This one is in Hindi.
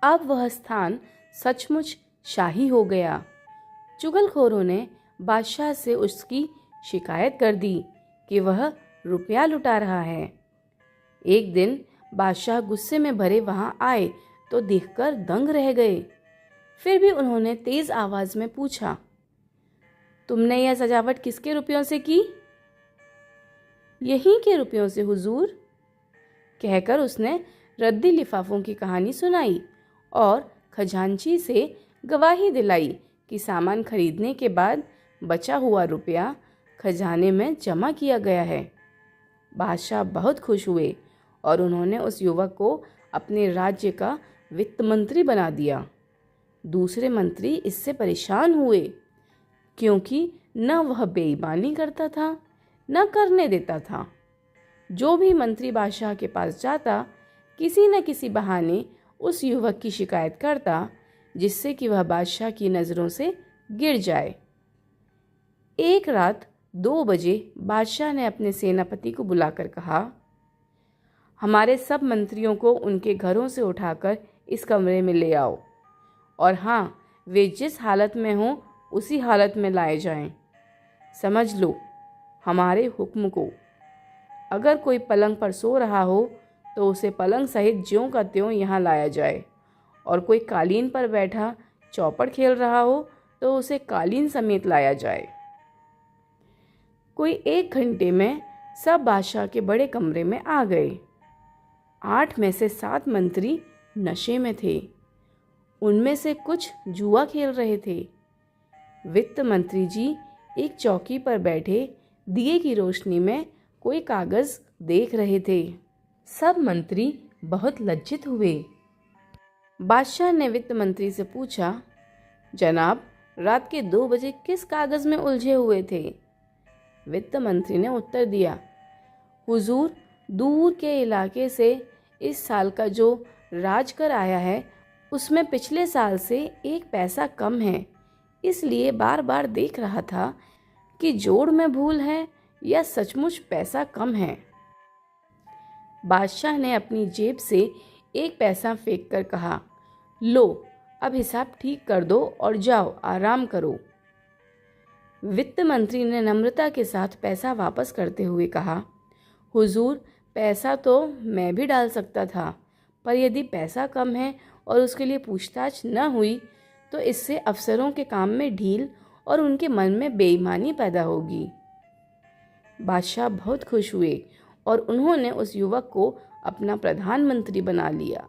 अब वह स्थान सचमुच शाही हो गया। चुगलखोरों ने बादशाह से उसकी शिकायत कर दी कि वह रुपया लुटा रहा है। एक दिन बादशाह गुस्से में भरे वहां आए तो देखकर दंग रह गए। फिर भी उन्होंने तेज आवाज में पूछा, तुमने यह सजावट किसके रुपयों से की? यहीं के रुपयों से हुजूर, कहकर उसने रद्दी लिफाफों की कहानी सुनाई और खजांची से गवाही दिलाई कि सामान खरीदने के बाद बचा हुआ रुपया खजाने में जमा किया गया है। बादशाह बहुत खुश हुए और उन्होंने उस युवक को अपने राज्य का वित्त मंत्री बना दिया। दूसरे मंत्री इससे परेशान हुए क्योंकि न वह बेईमानी करता था न करने देता था। जो भी मंत्री बादशाह के पास जाता, किसी न किसी बहाने उस युवक की शिकायत करता जिससे कि वह बादशाह की नज़रों से गिर जाए। एक रात 2 बजे बादशाह ने अपने सेनापति को बुलाकर कहा, हमारे सब मंत्रियों को उनके घरों से उठाकर इस कमरे में ले आओ और हाँ, वे जिस हालत में हों उसी हालत में लाए जाएं। समझ लो हमारे हुक्म को। अगर कोई पलंग पर सो रहा हो तो उसे पलंग सहित ज्यों का त्यों यहाँ लाया जाए और कोई कालीन पर बैठा चौपड़ खेल रहा हो तो उसे कालीन समेत लाया जाए। कोई 1 घंटे में सब बादशाह के बड़े कमरे में आ गए। 8 में से 7 मंत्री नशे में थे। उनमें से कुछ जुआ खेल रहे थे। वित्त मंत्री जी एक चौकी पर बैठे दिए की रोशनी में कोई कागज देख रहे थे। सब मंत्री बहुत लज्जित हुए। बादशाह ने वित्त मंत्री से पूछा, जनाब, रात के 2 बजे किस कागज में उलझे हुए थे? वित्त मंत्री ने उत्तर दिया, हुजूर, दूर के इलाके से इस साल का जो राजकर आया है उसमें पिछले साल से 1 पैसा कम है, इसलिए बार बार देख रहा था कि जोड़ में भूल है या सचमुच पैसा कम है। बादशाह ने अपनी जेब से 1 पैसा फेंक कर कहा, लो, अब हिसाब ठीक कर दो और जाओ आराम करो। वित्त मंत्री ने नम्रता के साथ पैसा वापस करते हुए कहा, हुजूर, पैसा तो मैं भी डाल सकता था, पर यदि पैसा कम है और उसके लिए पूछताछ न हुई तो इससे अफसरों के काम में ढील और उनके मन में बेईमानी पैदा होगी। बादशाह बहुत खुश हुए और उन्होंने उस युवक को अपना प्रधानमंत्री बना लिया।